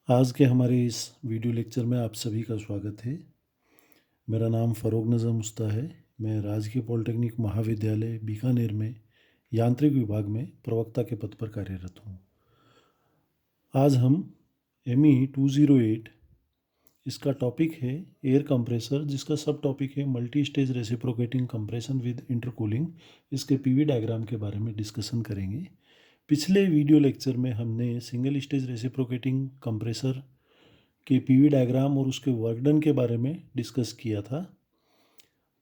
आज के हमारे इस वीडियो लेक्चर में आप सभी का स्वागत है। मेरा नाम फ़रोग नज़र मुस्ता है। मैं राजकीय पॉलिटेक्निक महाविद्यालय बीकानेर में यांत्रिक विभाग में प्रवक्ता के पद पर कार्यरत हूँ। आज हम ME 208 इसका टॉपिक है एयर कंप्रेसर, जिसका सब टॉपिक है multi stage reciprocating compression with intercooling. इसके PV डायग्राम के बारे में डिस्कशन करेंगे। पिछले वीडियो लेक्चर में हमने सिंगल स्टेज रेसिप्रोकेटिंग कंप्रेसर के PV डायग्राम और उसके वर्क डन के बारे में डिस्कस किया था।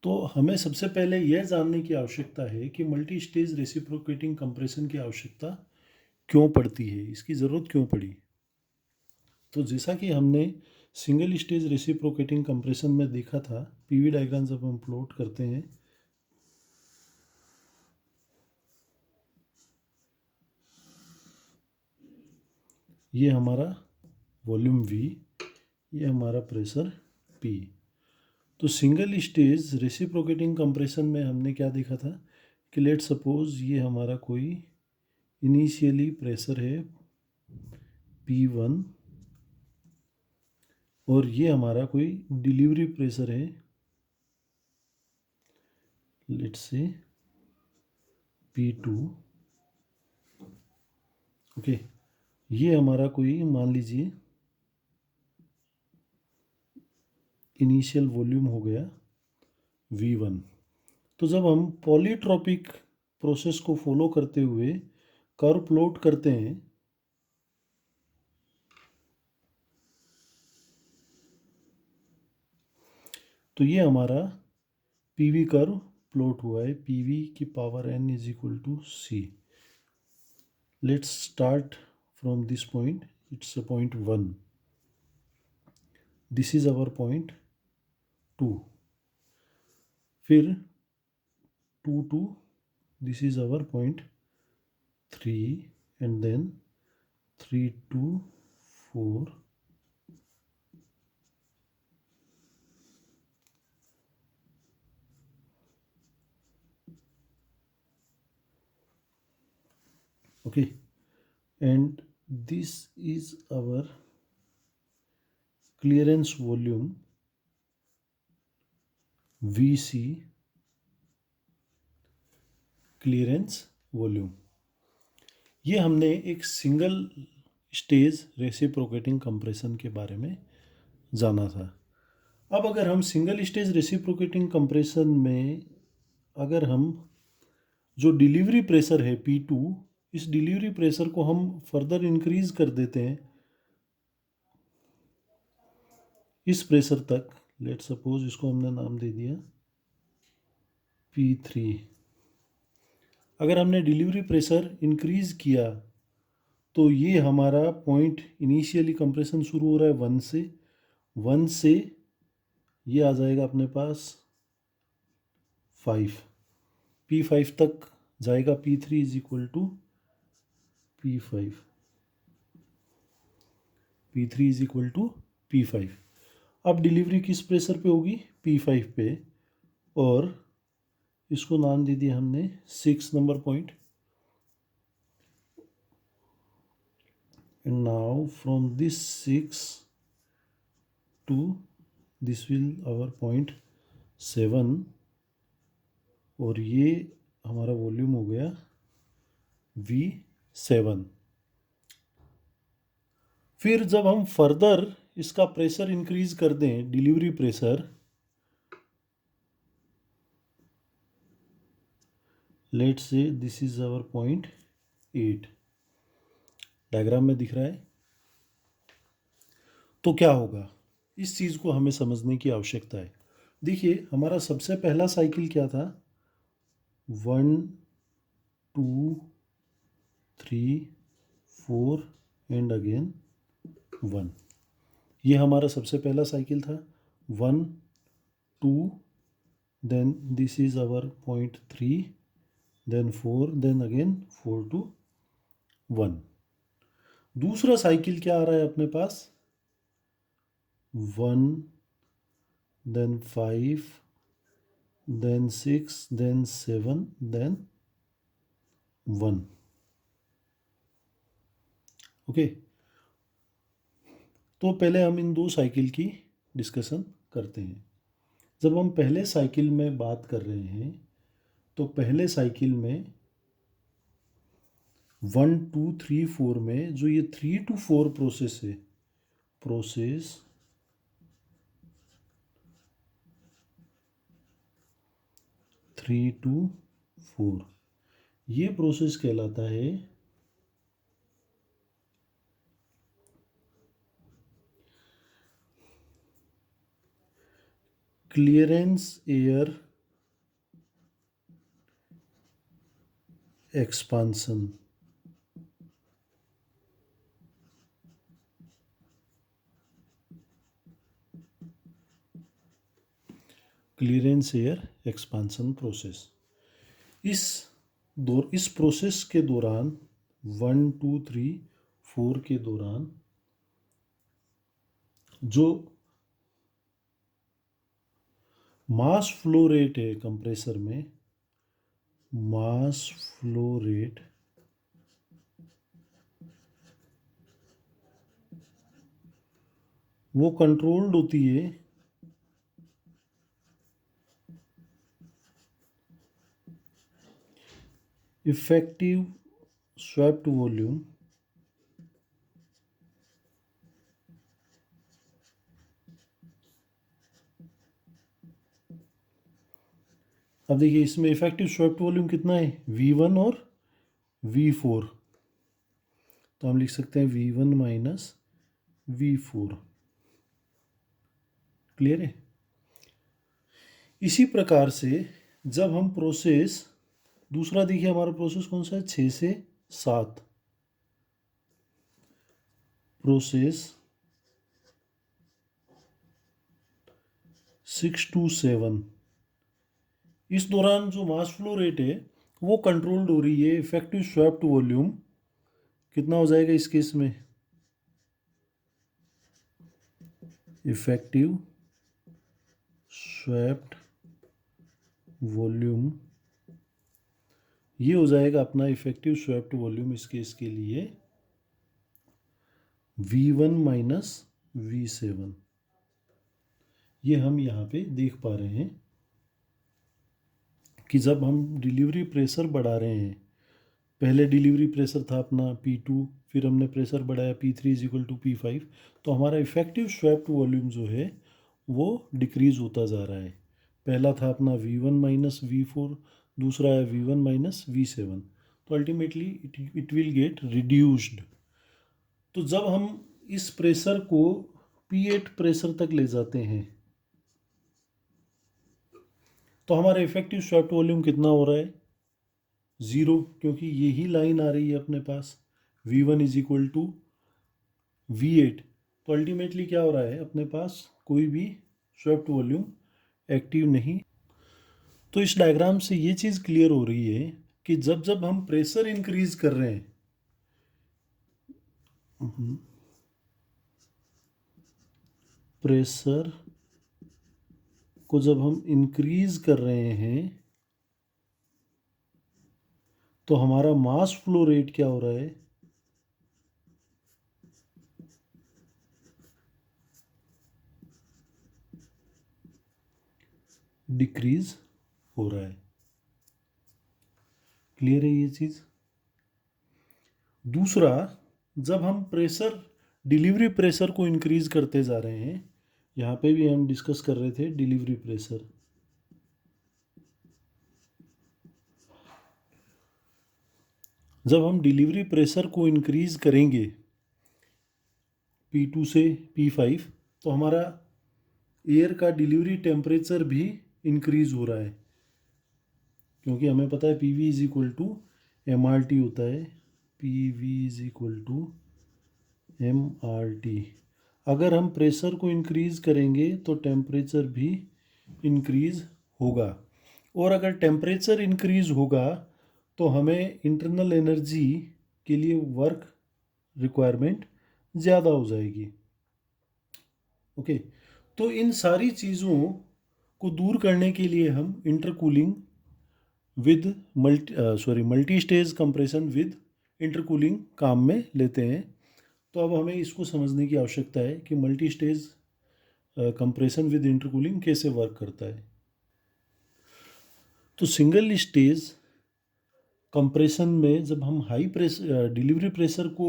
तो हमें सबसे पहले यह जानने की आवश्यकता है कि मल्टी स्टेज रेसिप्रोकेटिंग कंप्रेशन की आवश्यकता क्यों पड़ती है, इसकी ज़रूरत क्यों पड़ी। तो जैसा कि हमने सिंगल स्टेज रेसिप्रोकेटिंग कंप्रेशन में देखा था, PV डायग्राम जब हम प्लॉट करते हैं ये हमारा वॉल्यूम V, ये हमारा प्रेशर P। तो सिंगल स्टेज रेसिप्रोकेटिंग कंप्रेशन में हमने क्या देखा था कि लेट सपोज ये हमारा कोई इनिशियली प्रेशर है P1 और ये हमारा कोई डिलीवरी प्रेशर है लेट्स से P2। ओके, ये हमारा कोई मान लीजिए इनिशियल वॉल्यूम हो गया V1। तो जब हम पॉलीट्रॉपिक प्रोसेस को फॉलो करते हुए कर्व प्लॉट करते हैं तो ये हमारा PV कर्व प्लॉट हुआ है, PV की power n is equal to C। Let's start from this point, it's a point 1, this is our point 2, फिर 2 to this is our point 3 and then 3 to 4, okay, and this is our clearance volume VC, clearance volume. ये हमने एक single stage reciprocating compression के बारे में जाना था। अब अगर हम सिंगल स्टेज रेसिप्रोकेटिंग कंप्रेशन में अगर हम जो डिलीवरी प्रेशर है P2, इस डिलीवरी प्रेशर को हम फर्दर इंक्रीज कर देते हैं इस प्रेशर तक, लेट सपोज इसको हमने नाम दे दिया P3। अगर हमने डिलीवरी प्रेशर इंक्रीज किया तो ये हमारा पॉइंट इनिशियली कंप्रेशन शुरू हो रहा है 1 से ये आ जाएगा अपने पास 5, P5 तक जाएगा, P3 is equal to P5, P3 is equal to P5। अब डिलीवरी किस प्रेशर पे होगी, P5 पे, और इसको नाम दे दिया हमने 6 नंबर point. And now from this 6 to this will our point 7 और ये हमारा वॉल्यूम हो गया V7। फिर जब हम फर्दर इसका प्रेशर इंक्रीज कर दें, delivery pressure, let say this is our point 8, diagram में दिख रहा है। तो क्या होगा, इस चीज़ को हमें समझने की आवश्यकता है। देखिए हमारा सबसे पहला साइकिल क्या था, 1 2 3 4 एंड अगेन 1। ये हमारा सबसे पहला साइकिल था, 1 2, then this is our point 3, then 4, then again 4 to 1। दूसरा साइकिल क्या आ रहा है अपने पास, 1 then 5, then 6, then 7, then 1। Okay, तो पहले हम इन दो साइकिल की डिस्कशन करते हैं। जब हम पहले साइकिल में बात कर रहे हैं तो पहले साइकिल में 1 2 3 4 में जो ये 3 to 4 प्रोसेस है, प्रोसेस 3 to 4, ये प्रोसेस कहलाता है clearance air expansion. Clearance air expansion process. इस प्रोसेस के दौरान 1 2 3 4 के दौरान जो मास फ्लो रेट है कंप्रेसर में, मास फ्लो रेट वो कंट्रोल्ड होती है इफेक्टिव स्वेप्ट वॉल्यूम अब देखिए इसमें इफेक्टिव स्वेप्ट वॉल्यूम कितना है, V1 और V4, तो हम लिख सकते हैं V1 माइनस V4। क्लियर है। इसी प्रकार से जब हम प्रोसेस, दूसरा देखिए हमारा प्रोसेस कौन सा है, 6 से 7, प्रोसेस 6 to 7, इस दौरान जो मास फ्लो रेट है वो कंट्रोल्ड हो रही है इफेक्टिव स्वेप्ट वॉल्यूम कितना हो जाएगा इस केस में, इफेक्टिव स्वेप्ट वॉल्यूम, ये हो जाएगा अपना इफेक्टिव स्वेप्ट वॉल्यूम इस केस के लिए V1 माइनस V7। ये हम यहाँ पे देख पा रहे हैं कि जब हम डिलीवरी प्रेशर बढ़ा रहे हैं, पहले डिलीवरी प्रेशर था अपना P2, फिर हमने प्रेशर बढ़ाया P3 is equal to P5, तो हमारा इफेक्टिव स्वेप्ट वॉल्यूम जो है वो डिक्रीज होता जा रहा है। पहला था अपना V1 माइनस V4, दूसरा है V1 माइनस V7, तो ultimately it will get reduced. तो जब हम इस प्रेशर को P8 प्रेशर तक ले जाते हैं तो हमारा इफेक्टिव स्वेप्ट वॉल्यूम कितना हो रहा है, 0, क्योंकि यही लाइन आ रही है अपने पास V1 is equal to V8। तो अल्टीमेटली क्या हो रहा है, अपने पास कोई भी स्वेप्ट वॉल्यूम एक्टिव नहीं। तो इस डायग्राम से ये चीज़ क्लियर हो रही है कि जब जब हम प्रेशर इंक्रीज कर रहे हैं, प्रेशर को जब हम इंक्रीज कर रहे हैं तो हमारा मास फ्लो रेट क्या हो रहा है, डिक्रीज हो रहा है। क्लियर है ये चीज़। दूसरा, जब हम प्रेशर, डिलीवरी प्रेशर को इंक्रीज करते जा रहे हैं, यहाँ पे भी हम डिस्कस कर रहे थे डिलीवरी प्रेशर, जब हम डिलीवरी प्रेशर को इंक्रीज करेंगे P2 से P5 तो हमारा एयर का डिलीवरी टेम्परेचर भी इंक्रीज हो रहा है, क्योंकि हमें पता है PV is equal to MRT होता है, PV is equal to MRT। अगर हम प्रेशर को इंक्रीज करेंगे तो टेम्परेचर भी इंक्रीज होगा, और अगर टेम्परेचर इंक्रीज होगा तो हमें इंटरनल एनर्जी के लिए वर्क रिक्वायरमेंट ज़्यादा हो जाएगी। ओके, तो इन सारी चीज़ों को दूर करने के लिए हम intercooling with multi stage compression with intercooling काम में लेते हैं। तो अब हमें इसको समझने की आवश्यकता है कि multi stage compression with intercooling कैसे वर्क करता है। तो सिंगल स्टेज कंप्रेशन में जब हम हाई प्रेशर डिलीवरी प्रेशर को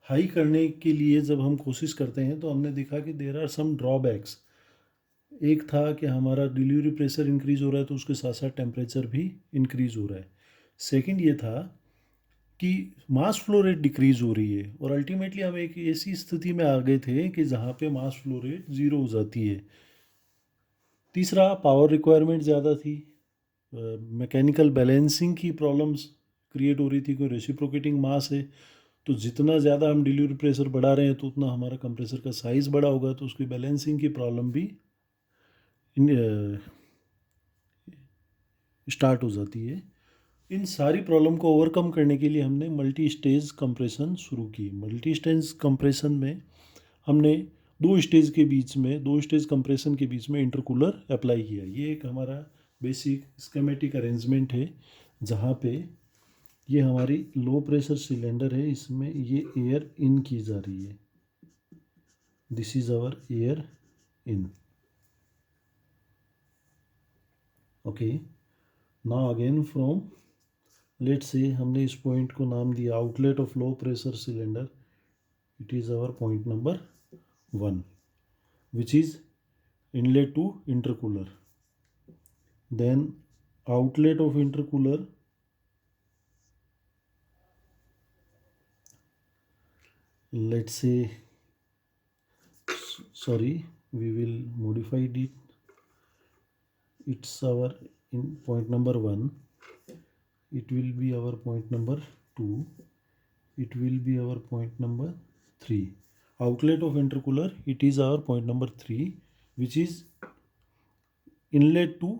हाई करने के लिए जब हम कोशिश करते हैं तो हमने देखा कि देर आर सम ड्रॉबैक्स। एक था कि हमारा डिलीवरी प्रेशर इंक्रीज़ हो रहा है तो उसके साथ साथ टेम्परेचर भी इंक्रीज़ हो रहा है। सेकंड ये था कि मास फ्लो रेट डिक्रीज़ हो रही है और अल्टीमेटली हम एक ऐसी स्थिति में आ गए थे कि जहाँ पे मास फ्लो रेट ज़ीरो हो जाती है। तीसरा, पावर रिक्वायरमेंट ज़्यादा थी, मैकेनिकल बैलेंसिंग की प्रॉब्लम्स क्रिएट हो रही थी, कोई रेसिप्रोकेटिंग मास है तो जितना ज़्यादा हम डिलीवरी प्रेशर बढ़ा रहे हैं तो उतना हमारा कंप्रेसर का साइज़ बड़ा होगा, तो उसकी बैलेंसिंग की प्रॉब्लम भी स्टार्ट हो जाती है। इन सारी प्रॉब्लम को ओवरकम करने के लिए हमने मल्टी स्टेज कंप्रेशन शुरू की। मल्टी स्टेज कंप्रेशन में हमने दो स्टेज कंप्रेशन के बीच में इंटरकूलर अप्लाई किया। ये एक हमारा बेसिक स्कीमेटिक अरेंजमेंट है जहाँ पे ये हमारी लो प्रेशर सिलेंडर है, इसमें ये एयर इन की जा रही है। This is our air in. Okay, now again from, let's say हमने इस पॉइंट को नाम दिया outlet of low pressure cylinder. It is our point number 1 which is inlet to intercooler. Then outlet of intercooler, let's say, sorry, we will modify it. It's our in point number 1, it will be our point number 2, it will be our point number 3. Outlet of intercooler, it is our point number 3, which is inlet to,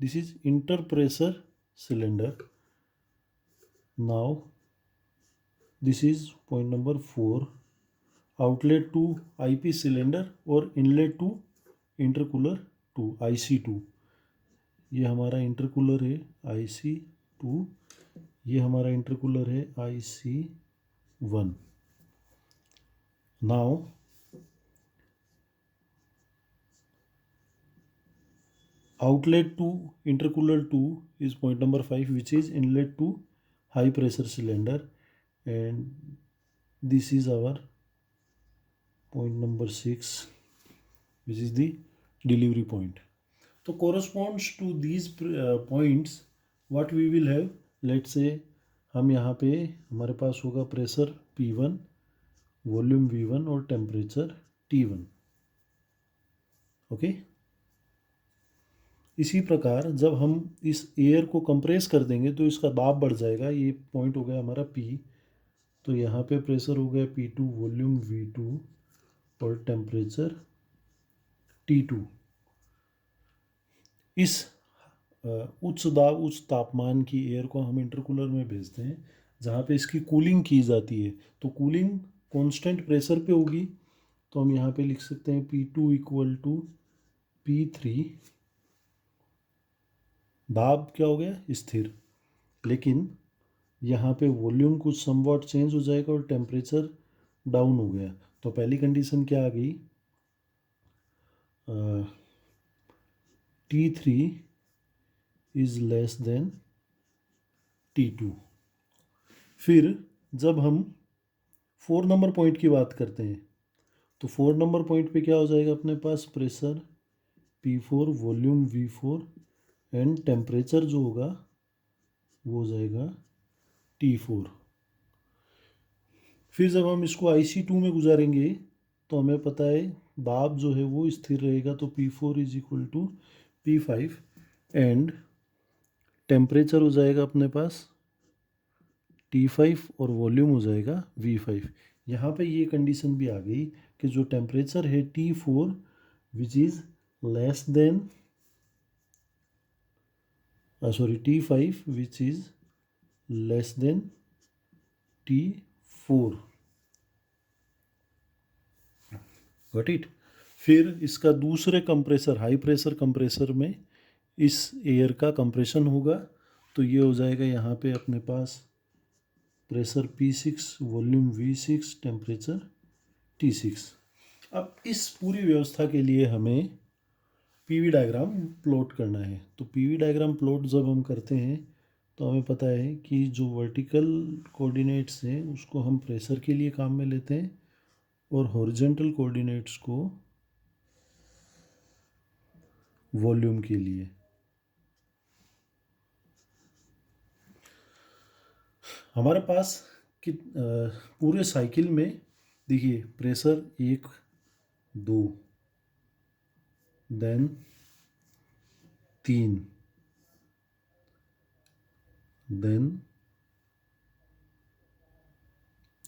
this is interpressor cylinder. Now this is point number 4, outlet to IP cylinder और inlet to intercooler 2 IC2। ये हमारा intercooler है IC2, ये हमारा intercooler है IC1। Now outlet to intercooler 2 is point number 5, which is inlet to high pressure cylinder, and this is our point number 6, which is the delivery point. So corresponds to these points what we will have, let's say हम यहाँ पे हमारे पास होगा pressure P1, volume V1 और temperature T1। Okay, इसी प्रकार जब हम इस एयर को कंप्रेस कर देंगे तो इसका दाब बढ़ जाएगा। ये पॉइंट हो गया हमारा P, तो यहाँ पे प्रेशर हो गया P2, वॉल्यूम V2 और टेम्परेचर T2। इस उच्च तापमान की एयर को हम इंटरकूलर में भेजते हैं जहाँ पे इसकी कूलिंग की जाती है। तो कूलिंग कांस्टेंट प्रेशर पे होगी, तो हम यहाँ पे लिख सकते हैं P2 इक्वल टू P3। दाब क्या हो गया, स्थिर, लेकिन यहाँ पे वॉल्यूम कुछ समवॉट चेंज हो जाएगा और टेम्परेचर डाउन हो गया। तो पहली कंडीशन क्या आ गई, T3 is less than T2। फिर जब हम 4 नंबर पॉइंट की बात करते हैं तो 4 नंबर पॉइंट पे क्या हो जाएगा अपने पास, pressure P4, volume V4 and temperature जो होगा वो हो जाएगा T4। फिर जब हम इसको IC2 में गुजारेंगे तो हमें पता है दाब जो है वो स्थिर रहेगा, तो P4 is equal to P5 and temperature हो जाएगा अपने पास T5 और वॉल्यूम हो जाएगा V5। यहाँ पे ये कंडीशन भी आ गई कि जो टेम्परेचर है T4 which is less than T5 which is less than T4। Got it. फिर इसका दूसरे कंप्रेसर, हाई प्रेशर कंप्रेसर में इस एयर का कंप्रेशन होगा, तो ये हो जाएगा यहाँ पे अपने पास pressure P6, volume V6, temperature T6। अब इस पूरी व्यवस्था के लिए हमें पीवी डायग्राम प्लॉट करना है। तो पीवी डायग्राम प्लॉट जब हम करते हैं तो हमें पता है कि जो वर्टिकल कोऑर्डिनेट्स हैं उसको हम प्रेशर के लिए काम में लेते हैं और हॉरिजॉन्टल कोऑर्डिनेट्स को वॉल्यूम के लिए। हमारे पास पूरे साइकिल में देखिए pressure 1, 2, then 3, then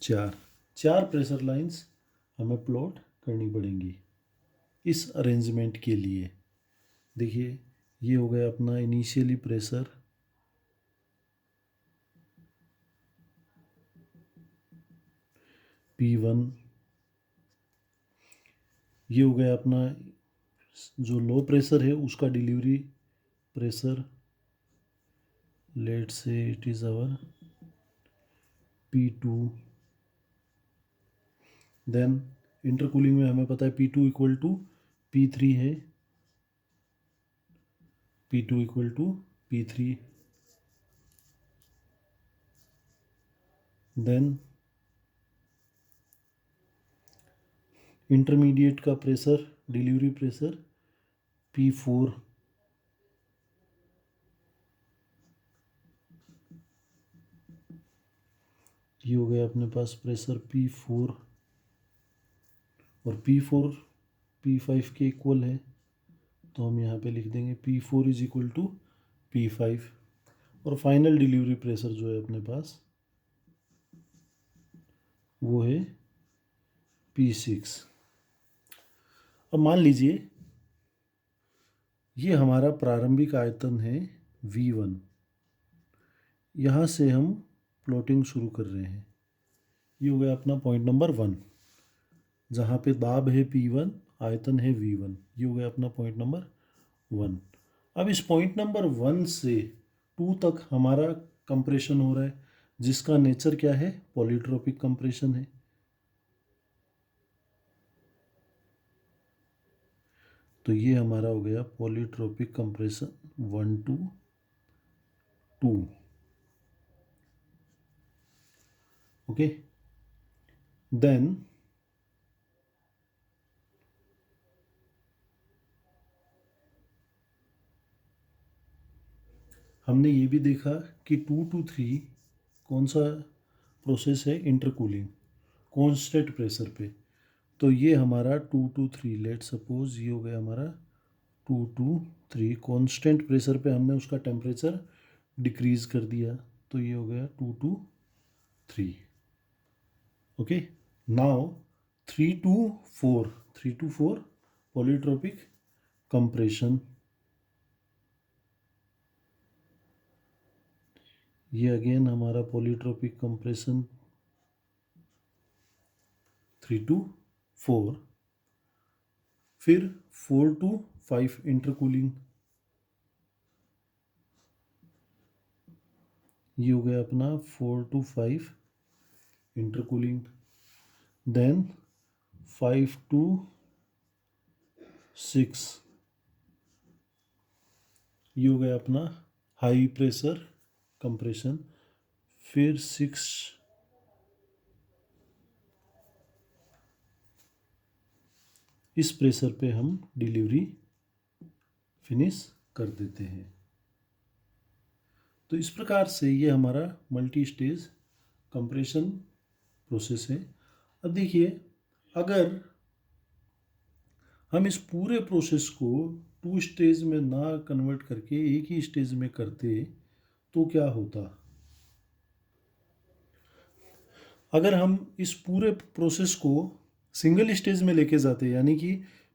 4 pressure lines हमें प्लॉट करनी पड़ेंगी इस अरेंजमेंट के लिए। देखिए ये हो गया अपना इनिशियली प्रेशर, P1। ये हो गया अपना जो लो प्रेशर है उसका delivery pressure, let's say it is our P2। Then intercooling में हमें पता है P2 इक्वल टू P3 है, P2 equal to P3। Then intermediate का प्रेशर, डिलीवरी प्रेशर P4। ये हो गया अपने पास प्रेशर P4 और P4 P5 के इक्वल है तो हम यहाँ पे लिख देंगे P4 is equal to P5। और फाइनल डिलीवरी प्रेशर जो है अपने पास वो है P6। अब मान लीजिए ये हमारा प्रारंभिक आयतन है V1। यहाँ से हम प्लॉटिंग शुरू कर रहे हैं। ये हो गया अपना पॉइंट नंबर 1 जहाँ पे दाब है P1, आयतन है V1। ये हो गया अपना पॉइंट नंबर 1। अब इस पॉइंट नंबर 1 से 2 तक हमारा कंप्रेशन हो रहा है जिसका नेचर क्या है, पॉलीट्रोपिक कंप्रेशन है। तो ये हमारा हो गया polytropic compression 1 to 2। Okay, then हमने ये भी देखा कि 2 to 3 कौन सा प्रोसेस है, इंटरकूलिंग कॉन्स्टेंट प्रेशर पे। तो ये हमारा 2 to 3, लेट सपोज ये हो गया हमारा 2 to 3 कॉन्स्टेंट प्रेशर पे हमने उसका टेम्परेचर डिक्रीज कर दिया तो ये हो गया 2 to 3। Okay, now 3 to 4 polytropic compression. ये अगेन हमारा पॉलीट्रोपिक कंप्रेशन 3 to 4। फिर 4 to 5 इंटरकूलिंग। ये हो गया अपना 4 to 5 इंटरकूलिंग। देन 5 to 6 ये हो गया अपना हाई प्रेशर कंप्रेशन। फिर 6 इस प्रेशर पे हम डिलीवरी फिनिश कर देते हैं। तो इस प्रकार से ये हमारा मल्टी स्टेज कंप्रेशन प्रोसेस है। अब देखिए अगर हम इस पूरे प्रोसेस को 2 स्टेज में ना कन्वर्ट करके एक ही स्टेज में करते तो क्या होता। अगर हम इस पूरे प्रोसेस को सिंगल स्टेज में लेके जाते यानी कि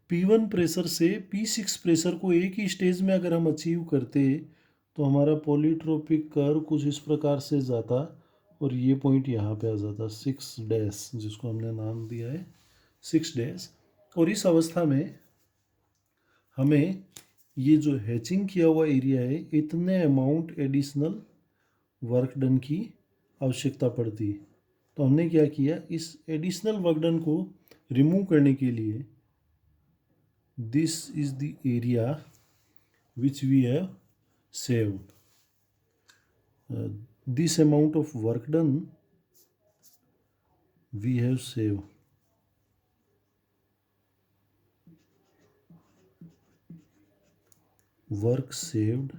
P1 प्रेशर से P6 प्रेशर को एक ही स्टेज में अगर हम अचीव करते तो हमारा पॉलीट्रोपिक कर्व कुछ इस प्रकार से जाता और ये पॉइंट यहाँ पे आ जाता 6 डैश, जिसको हमने नाम दिया है 6 डैश। और इस अवस्था में हमें ये जो हैचिंग किया हुआ एरिया है इतने अमाउंट एडिशनल वर्क डन की आवश्यकता पड़ती। तो हमने क्या किया, इस एडिशनल वर्क डन को रिमूव करने के लिए this is the area which we have saved. This amount of work done we have saved. Work saved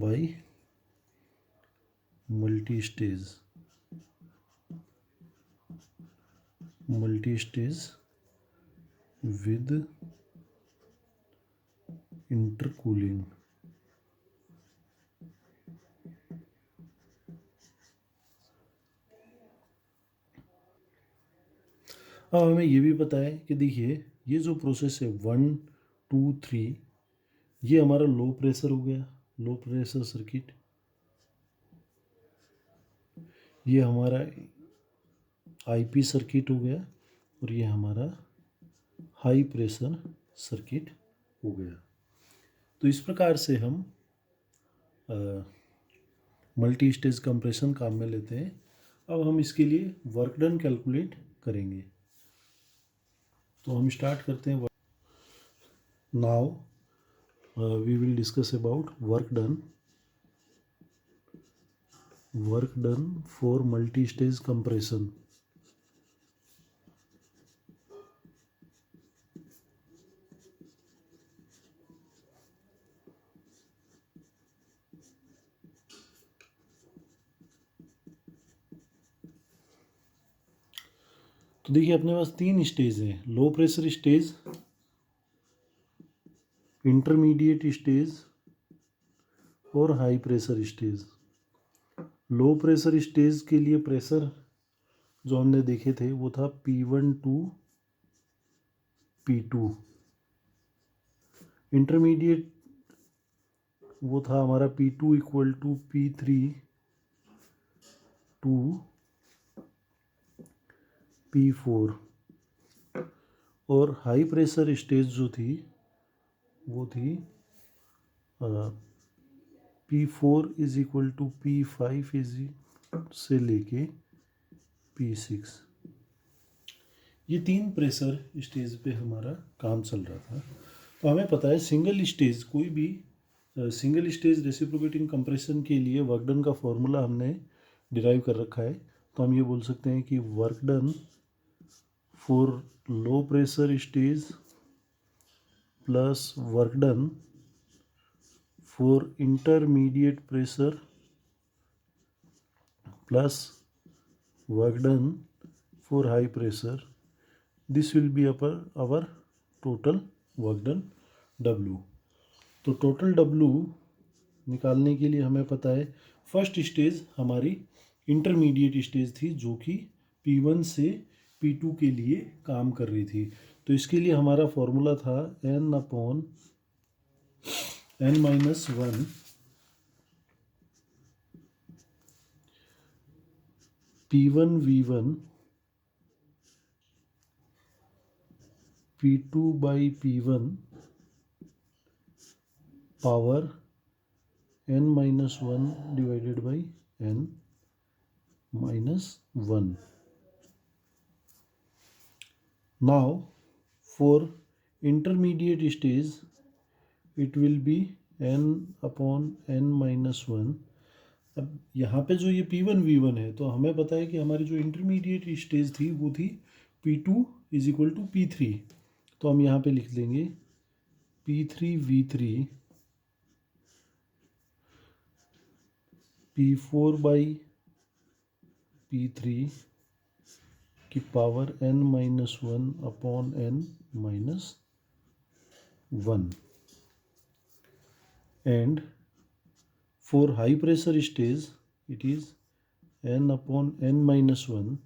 by multi-stage with intercooling. अब हमें ये भी पता है कि देखिए ये जो प्रोसेस है 1 2 3, ये हमारा लो प्रेशर हो गया, लो प्रेशर सर्किट। ये हमारा आईपी सर्किट हो गया और ये हमारा हाई प्रेशर सर्किट हो गया। तो इस प्रकार से हम मल्टी स्टेज कंप्रेशन काम में लेते हैं। अब हम इसके लिए वर्क डन कैलकुलेट करेंगे। तो हम स्टार्ट करते हैं। Now we will discuss about work done for multi stage compression. तो देखिए अपने पास 3 स्टेज हैं, low pressure stage, intermediate stage और high pressure stage. Low pressure stage के लिए प्रेशर जो हमने देखे थे वो था P1 टू P2। इंटरमीडिएट वो था हमारा P2 equal to P3 to P4। और हाई प्रेशर स्टेज जो थी वो थी P4 is equal to P5 से लेके P6। ये 3 प्रेशर स्टेज पे हमारा काम चल रहा था। तो हमें पता है सिंगल स्टेज, कोई भी सिंगल स्टेज रेसिप्रोकेटिंग कंप्रेशन के लिए वर्क डन का फॉर्मूला हमने डिराइव कर रखा है। तो हम ये बोल सकते हैं कि work done for low pressure stage plus work done for intermediate pressure plus work done for high pressure, this will be our total work done W। तो टोटल W निकालने के लिए हमें पता है फर्स्ट स्टेज हमारी इंटरमीडिएट स्टेज थी जो कि P1 से P2 के लिए काम कर रही थी। तो इसके लिए हमारा फॉर्मूला था N/N-1 P1 V1 P2 by P1 power N-1 divided by N-1। Now for intermediate stage it will be N/N-1। अब यहाँ पे जो ये P1 V1 है तो हमें पता है कि हमारी जो इंटरमीडिएट स्टेज थी वो थी P2 is equal to P3। तो हम यहाँ पे लिख लेंगे P3 V3 P4 by P3 की power N-1 upon N-1। And for high pressure stage it is N/N-1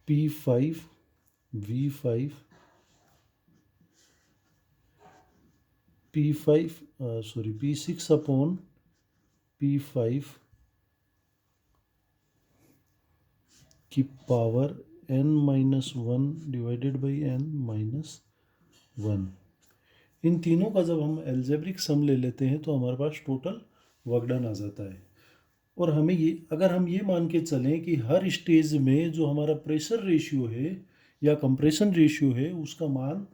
P5 V5 P6 upon P5 की power N-1 divided by N-1। इन तीनों का जब हम एल्जेब्रिक सम ले लेते हैं तो हमारे पास टोटल वर्क डन आ जाता है। और हमें ये, अगर हम ये मान के चलें कि हर स्टेज में जो हमारा प्रेशर रेशियो है या कंप्रेशन रेशियो है उसका मान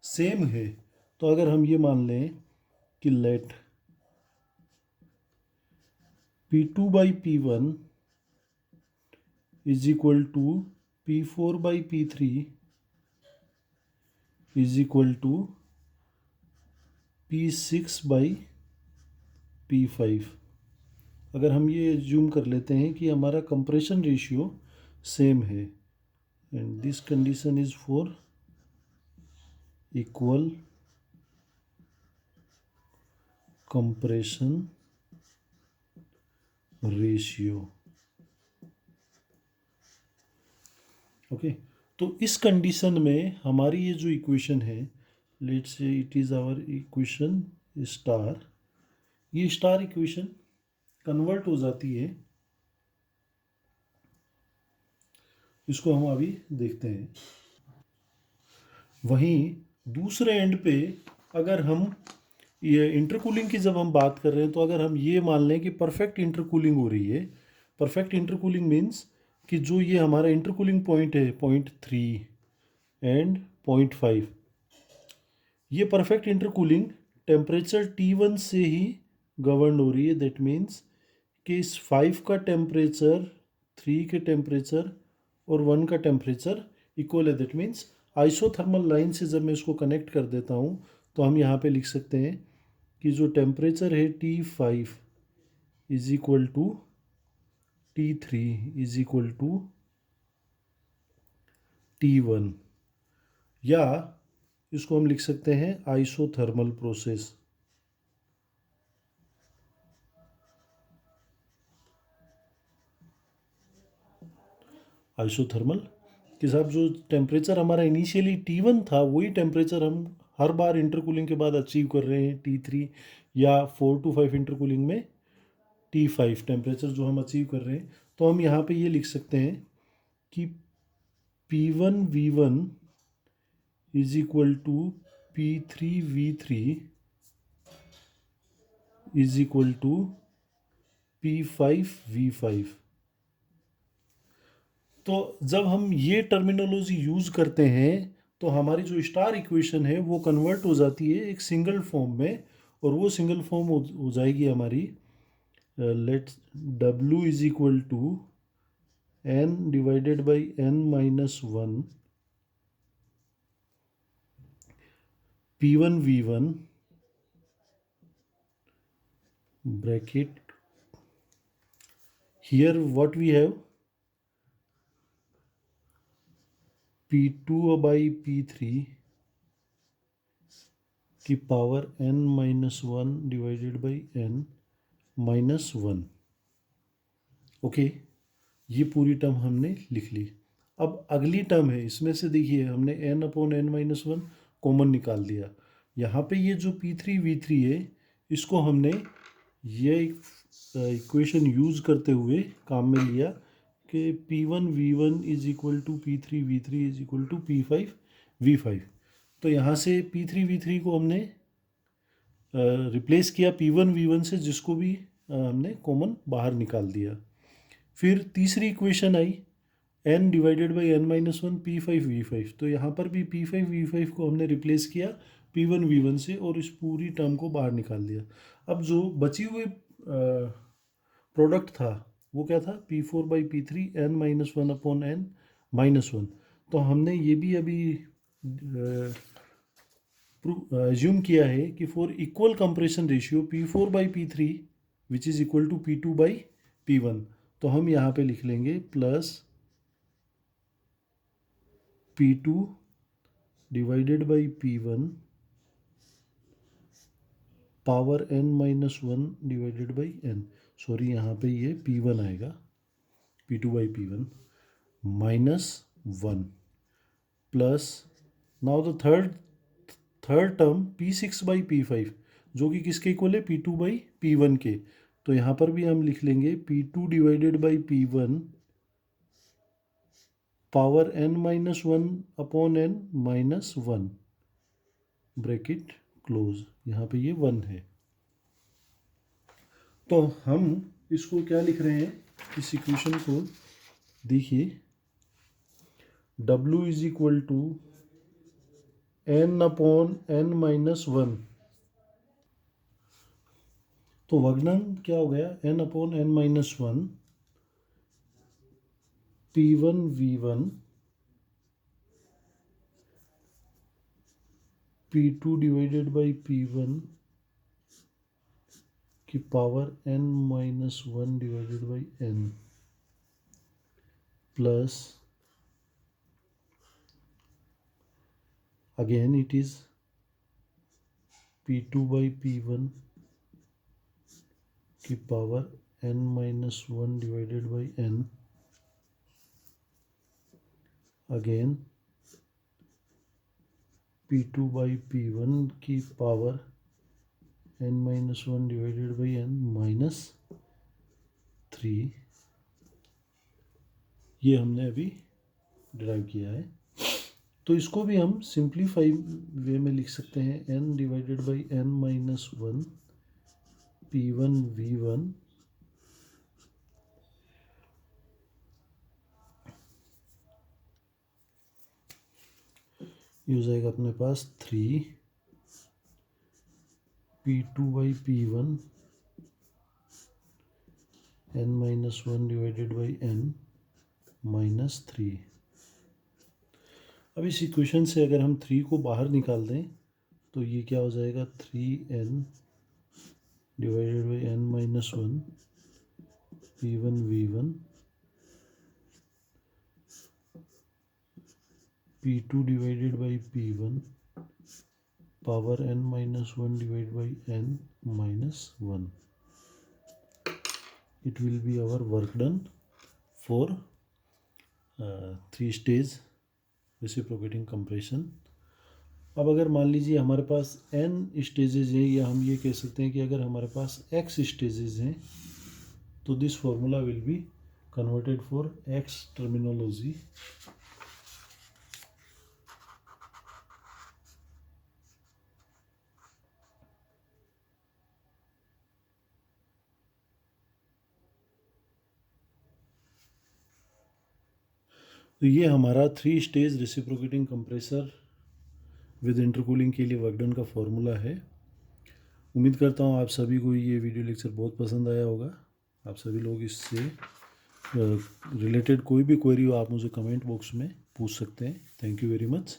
सेम है, तो अगर हम ये मान लें कि late P2 by P1 is equal to P4 by P3 is equal to P6 by P5, अगर हम ये एज्यूम कर लेते हैं कि हमारा कंप्रेशन रेशियो सेम है and this condition is for equal compression ratio. Okay, तो इस कंडीशन में हमारी ये जो इक्वेशन है, let's say it is our equation star, ये स्टार इक्वेशन कन्वर्ट हो जाती है, इसको हम अभी देखते हैं। वहीं दूसरे एंड पे अगर हम ये इंटरकूलिंग की जब हम बात कर रहे हैं, तो अगर हम ये मान लें कि परफेक्ट इंटरकूलिंग हो रही है, परफेक्ट इंटरकूलिंग मीन्स कि जो ये हमारा इंटरकूलिंग पॉइंट है 0.3 एंड 0.5, ये परफेक्ट इंटरकूलिंग टेम्परेचर T1 से ही गवर्न हो रही है। दैट मीन्स कि इस 5 का टेम्परेचर, 3 के टेम्परेचर और 1 का टेम्परेचर इक्वल है। दैट मीन्स आइसोथर्मल लाइन से जब मैं इसको कनेक्ट कर देता हूँ तो हम यहाँ पे लिख सकते हैं कि जो टेम्परेचर है T5 is equal to T3 is equal to T1, या इसको हम लिख सकते हैं आइसोथर्मल प्रोसेस। आइसोथर्मल के साथ जो टेम्परेचर हमारा इनिशियली T1 था वही टेम्परेचर हम हर बार इंटरकूलिंग के बाद अचीव कर रहे हैं T3 या 4 to 5 इंटरकूलिंग में T5 टेम्परेचर जो हम अचीव कर रहे हैं। तो हम यहाँ पे ये लिख सकते हैं कि P1V1 is equal to P3V3 is equal to P5V5। तो जब हम ये टर्मिनोलॉजी यूज़ करते हैं तो हमारी जो स्टार इक्वेशन है वो कन्वर्ट हो जाती है एक सिंगल फॉर्म में, और वो सिंगल फॉर्म हो जाएगी हमारी let's W is equal to n divided by n-1 P1V1 bracket, here what we have P2 by P3 की power n-1 divided by n-1। Okay, ये पूरी टर्म हमने लिख ली। अब अगली टर्म है, इसमें से देखिए हमने n/n-1 कॉमन निकाल दिया। यहाँ पे ये जो P3V3 है इसको हमने ये इक्वेशन यूज़ करते हुए काम में लिया कि P1V1 is equal to P3V3 is equal to P5V5। तो यहाँ से P3V3 को हमने रिप्लेस किया P1V1 से, जिसको भी हमने कॉमन बाहर निकाल दिया। फिर तीसरी equation I n divided by n-1 P5V5, तो यहाँ पर भी P5V5 को हमने रिप्लेस किया P1V1 से और इस पूरी टर्म को बाहर निकाल दिया। अब जो बची हुई प्रोडक्ट था वो क्या था, P4 by P3 n-1 upon n-1। तो हमने ये भी अभी एज्यूम किया है कि for equal compression ratio P4 by P3 which is equal to P2 by P1, तो हम यहाँ पे लिख लेंगे plus P2 divided by P1 power n-1 divided by n, sorry यहाँ पे ये P1 आएगा, P2 by P1 -1 plus now the third term P6 by P5 जो कि किसके इक्वल है, P2 बाई P1 के। तो यहाँ पर भी हम लिख लेंगे P2 divided by P1 power n-1 upon n-1 bracket close, यहाँ पे ये 1 है। तो हम इसको क्या लिख रहे हैं, इस इक्वेशन को देखिए, W is equal to n/n-1। तो वर्गनन क्या हो गया, n/n-1 P1V1 P2 divided by P1 की power n-1 divided by n plus again it is P2 by P1 की power n-1 divided by n again P2 by P1 की power n-1 divided by n -3। ये हमने अभी derive किया है। तो इसको भी हम सिंप्लीफाई वे में लिख सकते हैं, n divided by n-1 P1V1 ये हो जाएगा अपने पास 3 P2 by P1 n-1 divided by n -3। अब इस इक्वेशन से अगर हम 3 को बाहर निकाल दें तो ये क्या हो जाएगा, 3n divided by n-1 P1V1 P2 divided by P1 power n-1 divided by n -1। It will be our work done for 3 stage reciprocating compression. अब अगर मान लीजिए हमारे पास n स्टेजेस हैं, या हम ये कह सकते हैं कि अगर हमारे पास x स्टेजेस हैं, तो this formula will be converted for x terminology. तो ये हमारा 3 stage reciprocating compressor with intercooling के लिए वर्क डन का फॉर्मूला है। उम्मीद करता हूँ आप सभी को ये वीडियो लेक्चर बहुत पसंद आया होगा। आप सभी लोग इससे रिलेटेड कोई भी क्वेरी हो आप मुझे कमेंट बॉक्स में पूछ सकते हैं। Thank you very much.